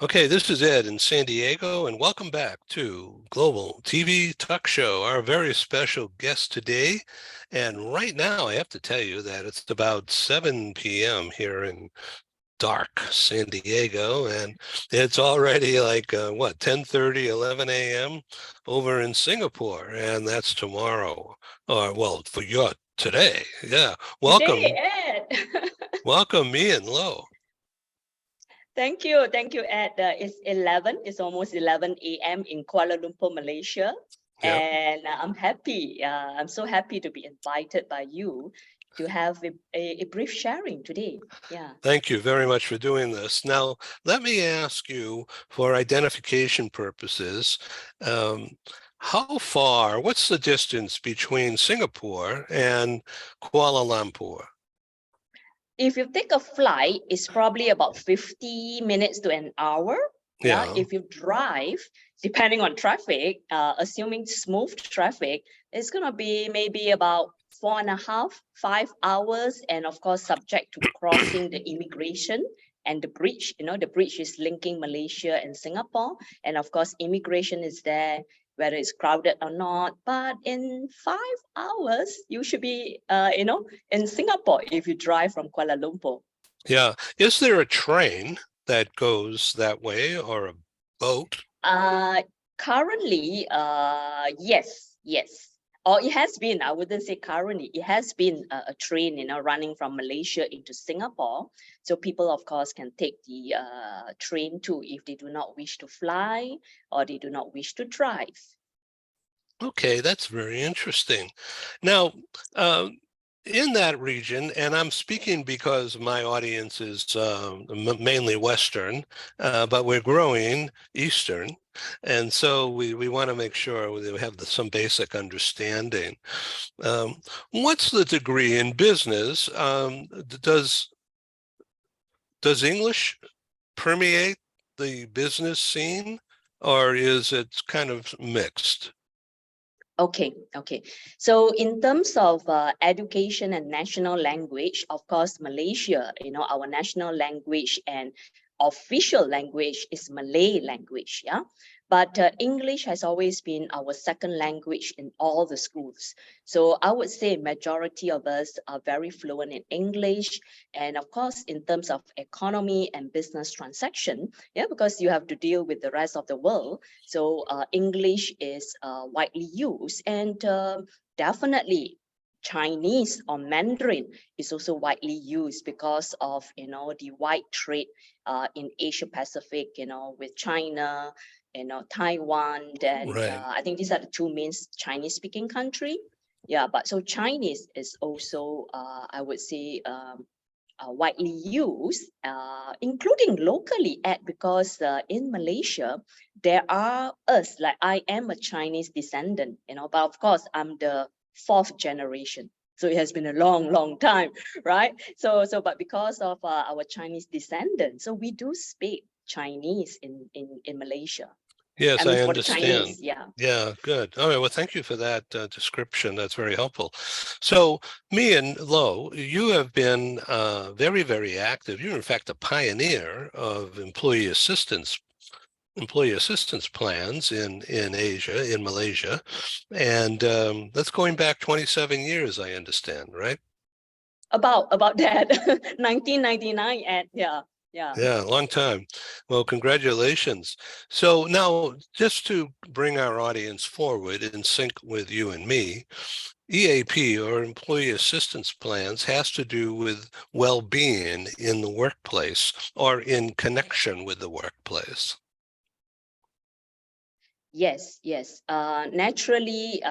Okay, this is Ed in San Diego, and welcome back to Global TV Talk Show. Our very special guest today, and right now I have to tell you that it's about 7 p.m. here in dark San Diego, and it's already like what 10:30, 11 a.m. over in Singapore, and that's tomorrow, or well, for your today. Yeah, Today, welcome, Ed. welcome, Miyen Lo. Thank you, Ed. It's 11. It's almost 11 a.m. in Kuala Lumpur, Malaysia, Yeah. and I'm happy. I'm so happy to be invited by you to have a brief sharing today. Yeah. Thank you very much for doing this. Now, let me ask you, for identification purposes, um, what's the distance between Singapore and Kuala Lumpur? If you take a flight, it's probably about 50 minutes to an hour. Yeah. Yeah, If you drive, depending on traffic, assuming smooth traffic, it's going to be maybe about 4.5, 5 hours. And of course, subject to crossing the immigration and the bridge. The bridge is linking Malaysia and Singapore. And of course, immigration is there, whether it's crowded or not. But in 5 hours, you should be, in Singapore if you drive from Kuala Lumpur. yeah. Is there a train that goes that way or a boat? Uh, Currently, yes, yes. Or it has been, I wouldn't say currently, it has been a train, running from Malaysia into Singapore. So people, of course, can take the train too if they do not wish to fly or they do not wish to drive. Okay, that's very interesting. Now, uh, in that region, and I'm speaking because my audience is mainly Western, but we're growing Eastern. And so we want to make sure we have some basic understanding. What's the degree in business? Does English permeate the business scene, or is it kind of mixed? Okay. So in terms of education and national language, of course, Malaysia, our national language and official language is Malay language, yeah. But English has always been our second language in all the schools. So I would say majority of us are very fluent in English. And of course, in terms of economy and business transaction, yeah, because you have to deal with the rest of the world. So English is widely used, and definitely Chinese or Mandarin is also widely used because of the wide trade in Asia Pacific, with China, Taiwan. Then Right. I think these are the two main Chinese speaking country. Yeah, but so Chinese is also I would say widely used, including locally because in Malaysia, there are us, like I am a Chinese descendant, but of course, I'm the fourth generation. So it has been a long, long time, right? But because of our Chinese descendants, so we do speak Chinese in Malaysia. I Yes, mean, I for the understand. Chinese, yeah. Yeah, good. All right. Well, thank you for that description. That's very helpful. So, Mian Lo, you have been very, very active. You're in fact a pioneer of employee assistance plans in Asia, in Malaysia, and that's going back 27 years, I understand, right? About that, 1999, and yeah. Yeah, long time. Well, congratulations. So now, just to bring our audience forward in sync with you and me, EAP, or Employee Assistance Plans, has to do with well-being in the workplace or in connection with the workplace. Yes. Naturally,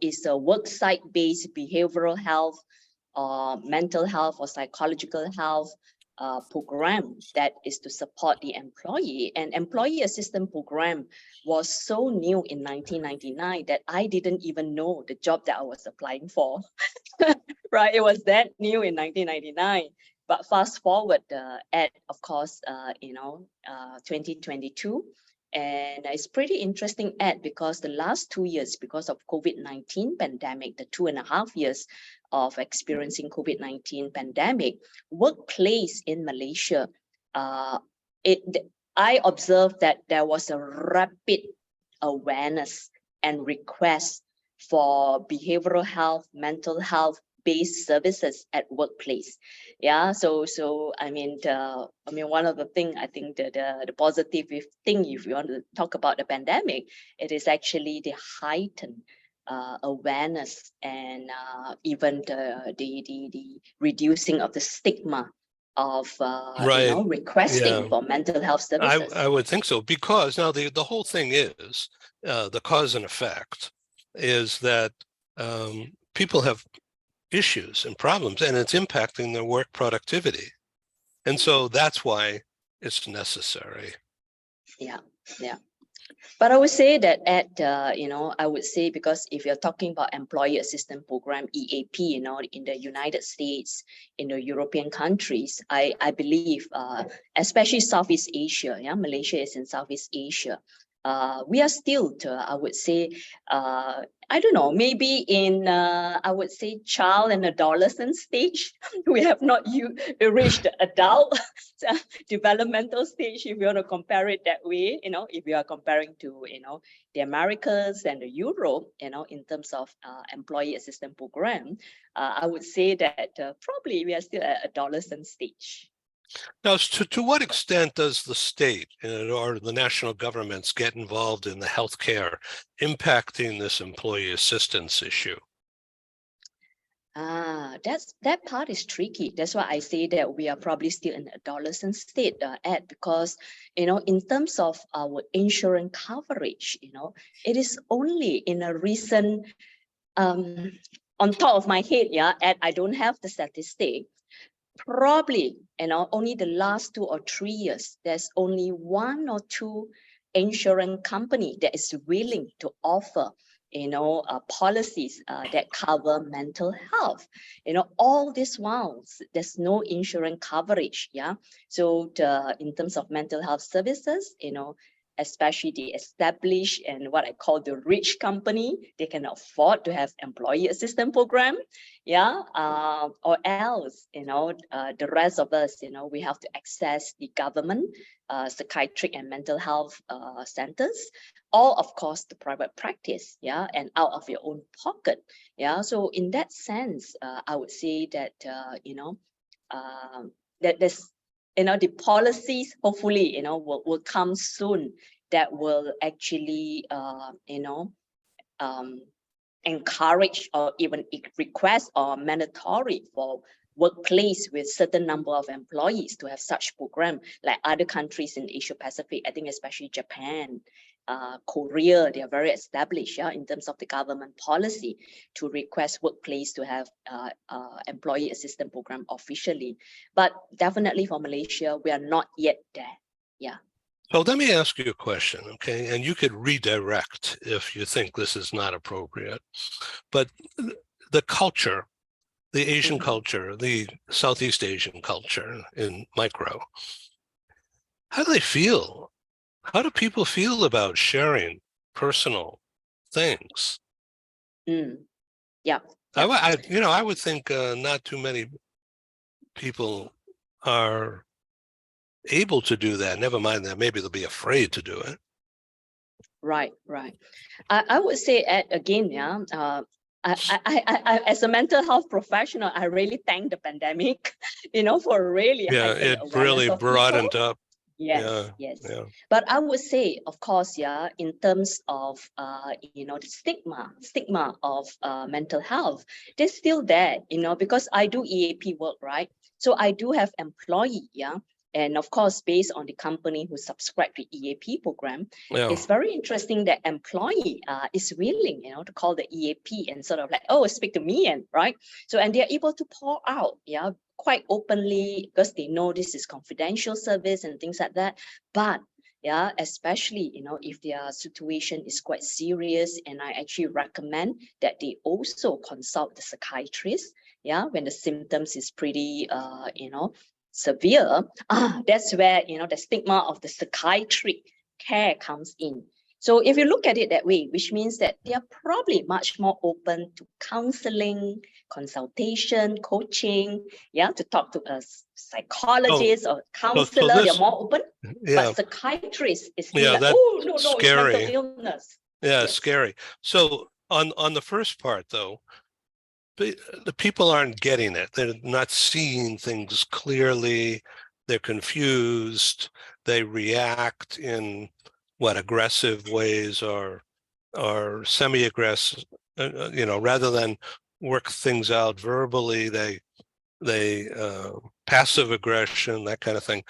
it's a work site-based behavioral health, mental health or psychological health program that is to support the employee. And employee assistance program was so new in 1999 that I didn't even know the job that I was applying for. Right, it was that new in 1999. But fast forward at, of course, 2022. And it's pretty interesting ad because the last 2 years, because of COVID-19 pandemic, the 2.5 years of experiencing COVID-19 pandemic, workplace in Malaysia, uh, it I observed that there was a rapid awareness and request for behavioral health, mental health based services at workplace. Yeah, so I mean, one of the thing I think the positive thing, if you want to talk about the pandemic, it is actually the heightened awareness and even the reducing of the stigma of Right. requesting Yeah. for mental health services. I would think so, because now the whole thing is the cause and effect is that people have issues and problems, and it's impacting their work productivity. And so that's why it's necessary. Yeah, yeah. But I would say that I would say, because if you're talking about Employee Assistance Program, EAP, in the United States, in the European countries, I believe, especially Southeast Asia, yeah, Malaysia is in Southeast Asia. We are still, I would say, I don't know, maybe in, I would say, child and adolescent stage. We have not reached the adult developmental stage, if you want to compare it that way, if you are comparing to, the Americas and the Europe, in terms of employee assistance program, I would say that probably we are still at adolescent stage. Now, to what extent does the state or the national governments get involved in the healthcare impacting this employee assistance issue? That part is tricky. That's why I say that we are probably still in adolescent state, because, in terms of our insurance coverage, it is only in a recent, on top of my head, Ed, I don't have the statistic. Probably, only the last 2 or 3 years, there's only 1 or 2 insurance company that is willing to offer, policies that cover mental health. All this while, there's no insurance coverage. Yeah. So in terms of mental health services, especially the established and what I call the rich company, they can afford to have employee assistance program. Yeah. Or else, the rest of us, we have to access the government psychiatric and mental health centers, or of course the private practice, yeah, and out of your own pocket. Yeah. So in that sense, I would say that that there's, the policies hopefully, will come soon, that will actually encourage or even request or mandatory for workplace with certain number of employees to have such program, like other countries in Asia Pacific. I think especially Japan, Korea, they are very established, yeah, in terms of the government policy to request workplace to have employee assistance program officially. But definitely for Malaysia, we are not yet there. Yeah. So let me ask you a question, okay? And you could redirect if you think this is not appropriate. But the culture, the Asian culture, the Southeast Asian culture in micro, how do they feel? How do people feel about sharing personal things? Yeah. I would think not too many people are able to do that. Never mind that maybe they'll be afraid to do it. Right. I would say, again, yeah. I, as a mental health professional, I really thank the pandemic, for really heightened It awareness really of people. broadened up. Yes. But I would say, of course, yeah, in terms of the stigma of mental health, they're still there, because I do EAP work, right? So I do have employee, yeah. And of course, based on the company who subscribe to EAP program, it's very interesting that employee is willing, to call the EAP and sort of like, oh, speak to Miyen, right? So, and they're able to pour out, yeah, quite openly, because they know this is confidential service and things like that. But yeah, especially, if their situation is quite serious, and I actually recommend that they also consult the psychiatrist, yeah, when the symptoms is pretty, severe. That's where, the stigma of the psychiatric care comes in. So if you look at it that way, which means that they are probably much more open to counseling, consultation, coaching, yeah, to talk to a Oh, psychologist or so counselor, they're this, more open. But yeah, psychiatrist is still yeah, like, that's oh, no, no, it's mental scary. illness. Yeah, Yes. scary. So on the first part though, the people aren't getting it. They're not seeing things clearly. They're confused. They react in what aggressive ways or semi-aggressive. Rather than work things out verbally, they passive aggression, that kind of thing,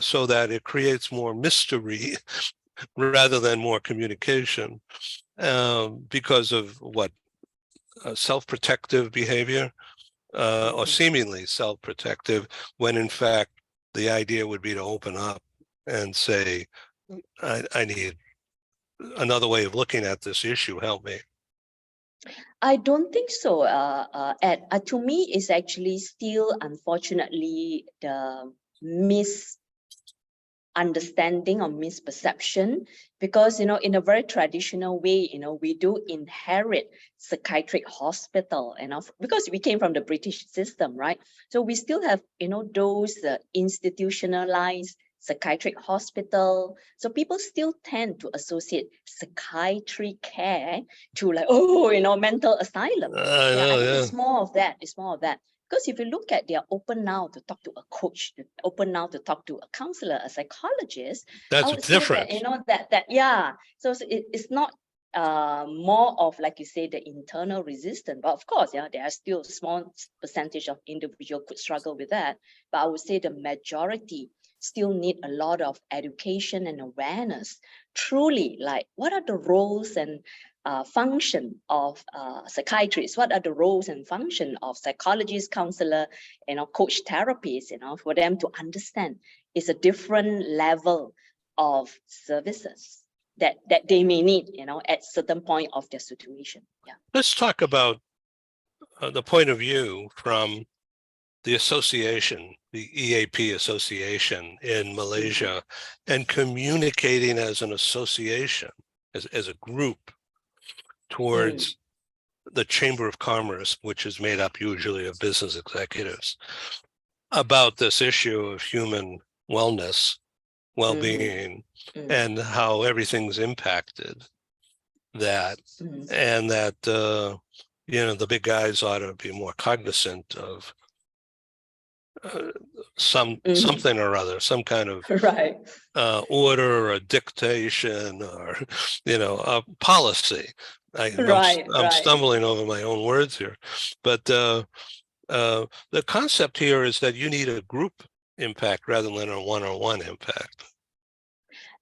so that it creates more mystery rather than more communication, because of what self-protective behavior, or seemingly self-protective, when in fact the idea would be to open up and say, I need another way of looking at this issue. Help me. I don't think so, Ed. To me, it's actually still, unfortunately, the misunderstanding or misperception, because, in a very traditional way, we do inherit psychiatric hospital, because we came from the British system, right? So we still have, those institutionalized psychiatric hospital. So people still tend to associate psychiatry care to like, oh, mental asylum. I Yeah, I know, think yeah. it's more of that. It's more of that. Because if you look at, they're open now to talk to a coach, they're open now to talk to a counselor, a psychologist. I That's would say that, different. yeah. So it's not more of, like you say, the internal resistance. But of course, yeah, there are still a small percentage of individual could struggle with that. But I would say the majority still need a lot of education and awareness. Truly, like, what are the roles and function of psychiatrists? What are the roles and function of psychologists, counselor, coach therapists, for them to understand it's a different level of services that they may need, at certain point of their situation. Yeah. Let's talk about the point of view from the association, the EAP association in Malaysia, and communicating as an association, as a group, Mm, towards the Chamber of Commerce, which is made up usually of business executives, about this issue of human wellness, mhm, well-being, mm, and how everything's impacted that, mm, and that the big guys ought to be more cognizant of uh, mhm. something or other, some kind of Right. order or dictation or a policy. Right. I'm Right. stumbling over my own words here, but the concept here is that you need a group impact rather than a one-on-one impact.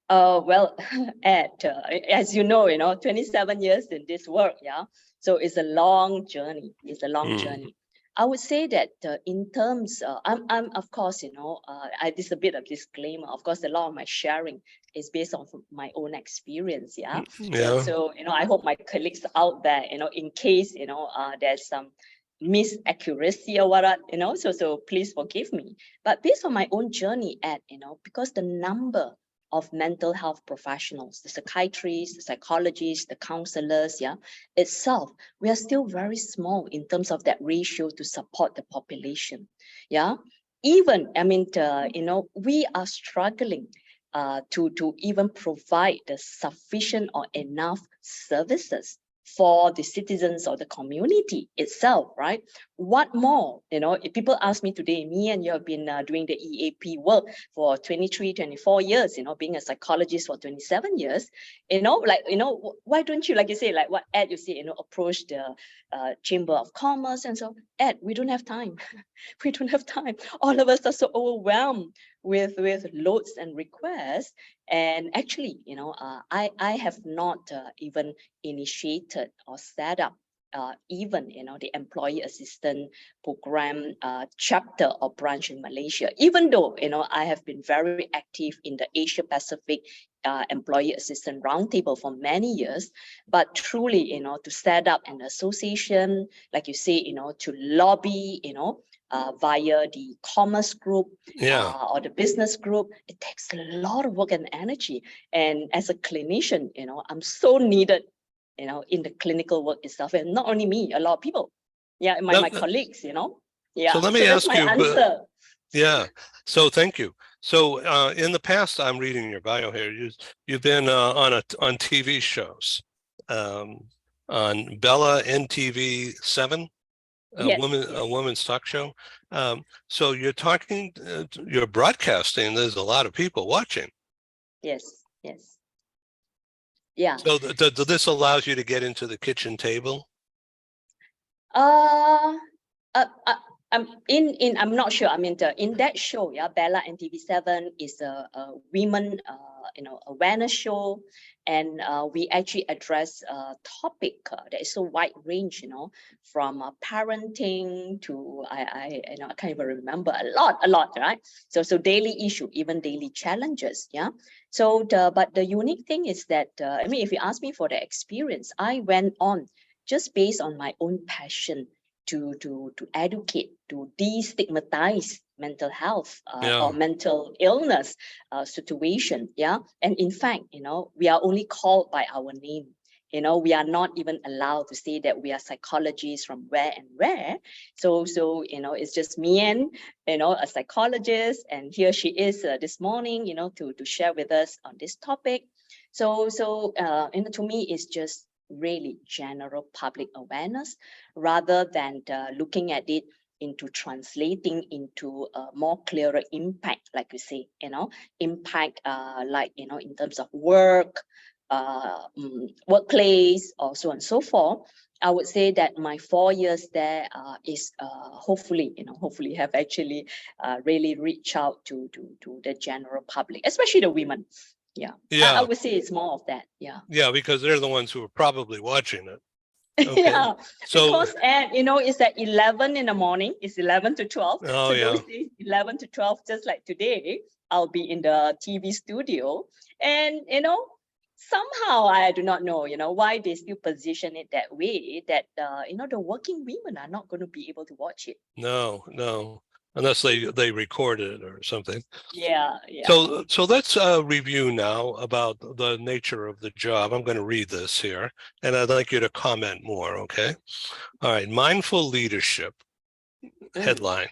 Well, as you know, 27 years in this work, yeah. So it's a long journey. It's a long Mm. journey. I would say that in terms, I'm of course, this is a bit of disclaimer. Of course, a lot of my sharing is based on my own experience, yeah. So, Yeah, I hope my colleagues out there, in case, there's some misaccuracy or what, so please forgive me. But based on my own journey because the number of mental health professionals, the psychiatrists, the psychologists, the counselors, yeah, itself, we are still very small in terms of that ratio to support the population. Yeah. Even, we are struggling to even provide the sufficient or enough services for the citizens or the community itself, right? What more, if people ask me today, Miyen, you have been doing the EAP work for 23, 24 years, being a psychologist for 27 years, why don't you, like you say, like what Ed, you say, approach the Chamber of Commerce and so, Ed, we don't have time. We don't have time. All of us are so overwhelmed with loads and requests. And actually, I have not even initiated or set up even the employee assistance program chapter or branch in Malaysia. Even though I have been very active in the Asia Pacific employee assistance roundtable for many years, but truly to set up an association, like you say, to lobby, via the commerce group or the business group, it takes a lot of work and energy. And as a clinician, I'm so needed, in the clinical work itself, and not only me, a lot of people, my colleagues, So let me that's ask my you, answer. so thank you. So in the past, I'm reading your bio here. You've been on TV shows, on Bella NTV 7. A woman's talk show. So you're talking, you're broadcasting. There's a lot of people watching. Yes. Yeah. So this allows you to get into the kitchen table. I'm not sure. I mean, in that show, Bella and TV7 is a women, awareness show, and we actually address a topic that is so wide range, from parenting to I can't even remember, a lot, right? So daily issue, even daily challenges, So but the unique thing is that I mean, if you ask me for the experience, I went on just based on my own passion to educate, to destigmatize mental health or mental illness situation. And in fact, we are only called by our name. We are not even allowed to say that we are psychologists from where and where. So it's just Miyen, a psychologist, and here she is this morning, to share with us on this topic. So to me, it's just really general public awareness, rather than looking at it into translating into a more clearer impact, like you say, impact like, in terms of work, workplace, or so on and so forth. I would say that my 4 years there is hopefully have actually really reached out to the general public, especially the women. I would say it's more of that. Because they're the ones who are probably watching it. Okay. Because it's at 11 in the morning. It's 11 to 12. Those days, 11 to 12, just like today, I'll be in the TV studio, and somehow I do not know why they still position it that way, that the working women are not going to be able to watch it. No, unless they record it or something. Yeah. So let's review now about the nature of the job. I'm going to read this here, and I'd like you to comment more, okay? All right, mindful leadership. Headline.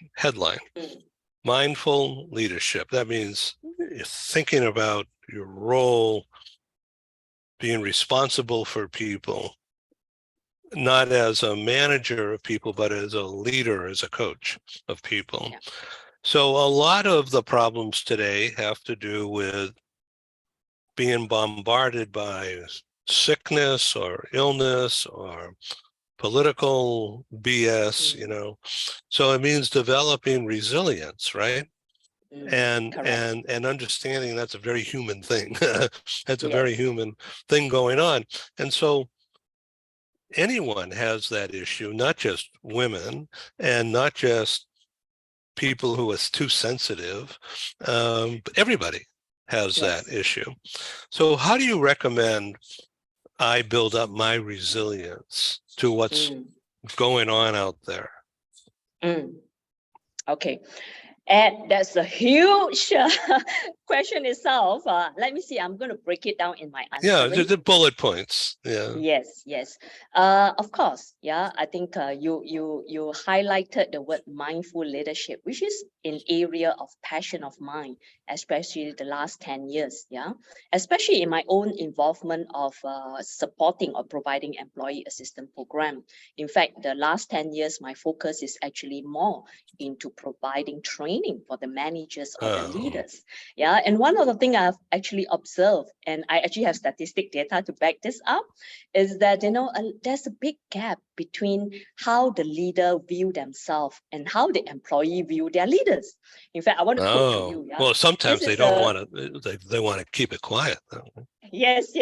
Mindful leadership. That means you're thinking about your role, being responsible for people, not as a manager of people, but as a leader, as a coach of people. So a lot of the problems today have to do with being bombarded by sickness or illness or political BS, So it means developing resilience, right? And understanding that's a very human thing. That's a very human thing going on. And so anyone has that issue, not just women, and not just people who are too sensitive. Everybody has that issue. So how do you recommend I build up my resilience to what's going on out there? Okay. And that's a huge question itself. Let me see. I'm going to break it down in my answer. The bullet points. Yes. Of course. I think you highlighted the word mindful leadership, which is an area of passion of mine, especially the last 10 years. Especially in my own involvement of supporting or providing employee assistance program. In fact, the last 10 years, my focus is actually more into providing training for the managers or the leaders. Yeah, and one of the things I've actually observed, and I actually have statistic data to back this up, is that there's a big gap between how the leader view themselves and how the employee view their leaders. In fact, I want to quote to you. Yeah, Well, sometimes this they is don't a want to, they want to keep it quiet. yes,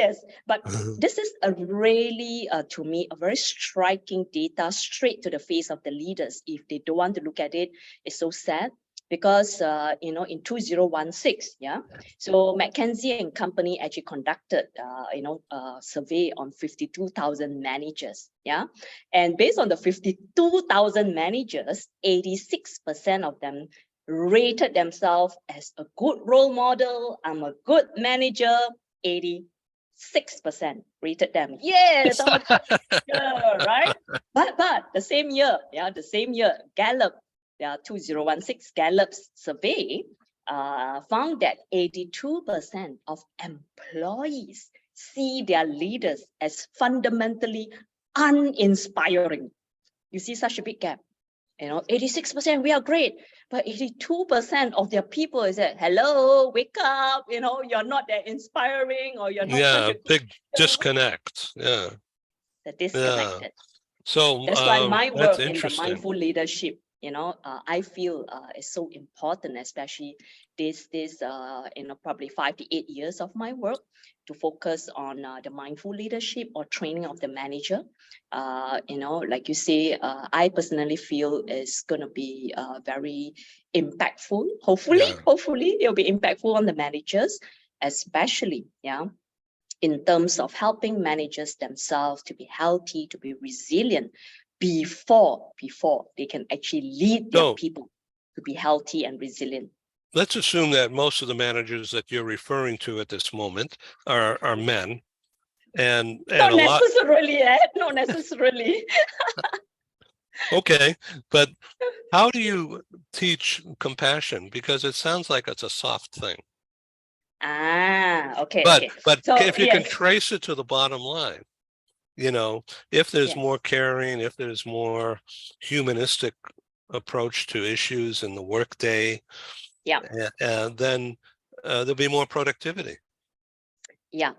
but this is a really, to me, a very striking data straight to the face of the leaders. If they don't want to look at it, it's so sad because, in 2016, yeah, so McKinsey and Company actually conducted, a survey on 52,000 managers, yeah, and based on the 52,000 managers, 86% of them rated themselves as a good role model. I'm a good manager. 86% rated them. Yeah, that's our manager, right? But the same year, Gallup, 2016 Gallup's survey found that 82% of employees see their leaders as fundamentally uninspiring. You see such a big gap. 86% we are great, but 82% of their people is that, hello, wake up, you're not that inspiring, or you're not such Yeah, a good big leader. disconnect. Yeah, The yeah. disconnected. So That's why my that's work in the interesting. mindful leadership, I feel is so important, especially this probably 5 to 8 years of my work to focus on the mindful leadership or training of the manager. Like you say, I personally feel is going to be very impactful. Yeah. Hopefully, it'll be impactful on the managers, especially, in terms of helping managers themselves to be healthy, to be resilient before they can actually lead their So people to be healthy and resilient. let's assume that most of the managers that you're referring to at this moment are men, and Not a lot. necessarily, not necessarily. Okay, but how do you teach compassion? Because it sounds like it's a soft thing. Okay. But So if you can yes, trace it to the bottom line, if there's more yes. caring, if there's more humanistic approach to issues in the workday, Yeah, then there'll be more productivity. yeah.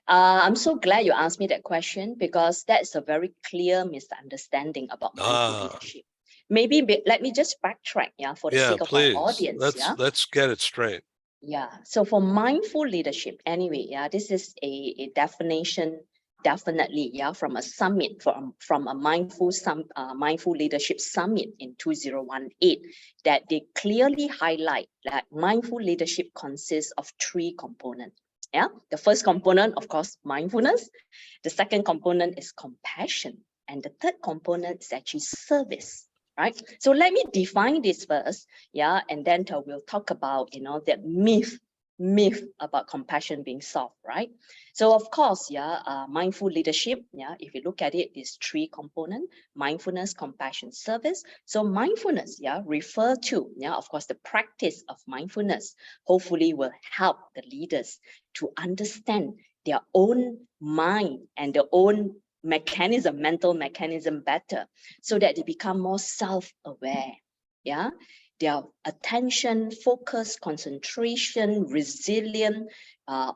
I'm so glad you asked me that question, because that's a very clear misunderstanding about mindful Ah, leadership. Maybe let me just backtrack, for the yeah, sake of our please. audience, Let's get it straight. Yeah, so for mindful leadership, anyway, this is a definition, definitely, from a summit, from a mindful leadership summit in 2018, that they clearly highlight that mindful leadership consists of three components. Yeah, the first component, of course, mindfulness. The second component is compassion, and the third component is actually service. Right. So let me define this first, and then we'll talk about that myth about compassion being soft, right? So of course, mindful leadership, if you look at it, is three components: mindfulness, compassion, service. So mindfulness, refer to, of course, the practice of mindfulness hopefully will help the leaders to understand their own mind and their own mental mechanism better, so that they become more self-aware. Their attention, focus, concentration, resilient,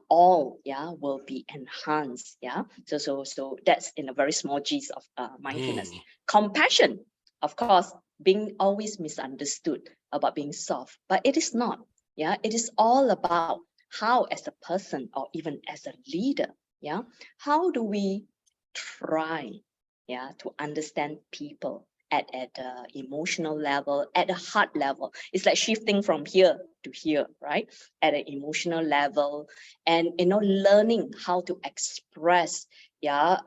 all will be enhanced. So that's in a very small gist of mindfulness. Compassion, of course, being always misunderstood about being soft, but it is not. It is all about how, as a person or even as a leader, how do we try to understand people at the emotional level, at the heart level. It's like shifting from here to here, right? At an emotional level, and learning how to express your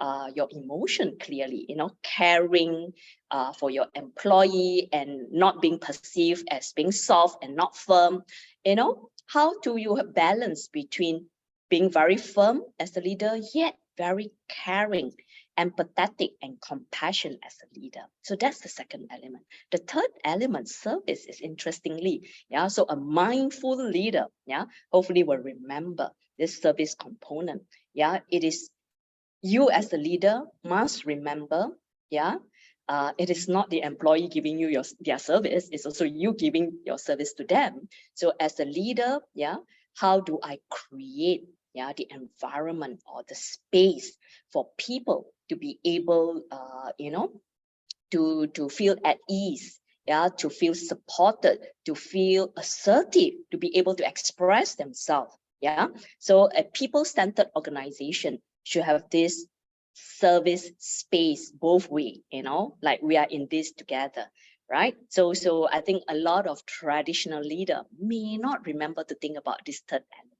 emotion clearly, caring for your employee and not being perceived as being soft and not firm. How do you balance between being very firm as a leader, yet very caring, empathetic, and compassion as a leader? So that's the second element. The third element, service, is interestingly, so a mindful leader, hopefully will remember this service component. It is you as a leader must remember, it is not the employee giving you their service, it's also you giving your service to them. So as a leader, yeah, how do I create the environment or the space for people to be able, to feel at ease, to feel supported, to feel assertive, to be able to express themselves. So a people-centered organization should have this service space both way, like we are in this together, right? So I think a lot of traditional leader may not remember to think about this third element.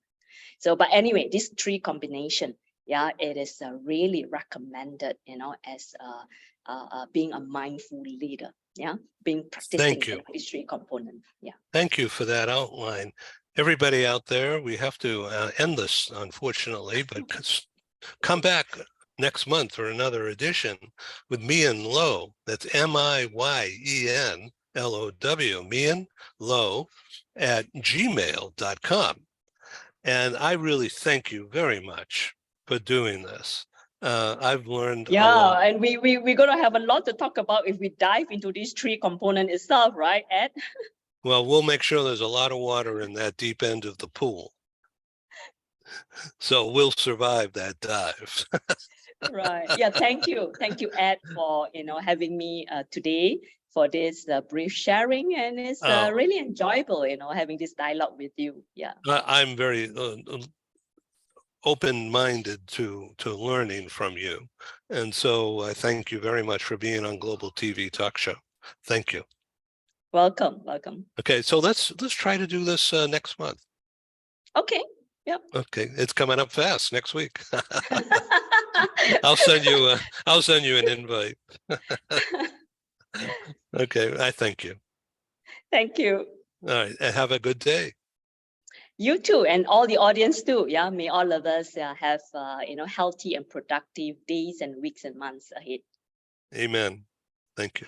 So, but anyway, this three combination, it is really recommended, as being a mindful leader, being practicing Thank you. these three components. Thank you for that outline. Everybody out there, we have to end this, unfortunately, but come back next month for another edition with Miyen Low. That's Miyen Low, Miyen Low at gmail.com. And I really thank you very much for doing this. I've learned a lot. And we're going to have a lot to talk about if we dive into these three components itself, right, Ed? Well, we'll make sure there's a lot of water in that deep end of the pool. So we'll survive that dive. Right. Yeah. Thank you. Thank you, Ed, for having me today for this brief sharing, and it's really enjoyable, having this dialogue with you. Yeah. I'm very open-minded to learning from you, and so I thank you very much for being on Global TV Talk Show. Thank you. Welcome. Welcome. Okay, so let's try to do this next month. Okay. Yep. Okay, it's coming up fast next week. I'll send you an invite. Okay, I thank you. Thank you. All right, have a good day. You too, and all the audience too. Yeah, may all of us have healthy and productive days and weeks and months ahead. Amen. Thank you.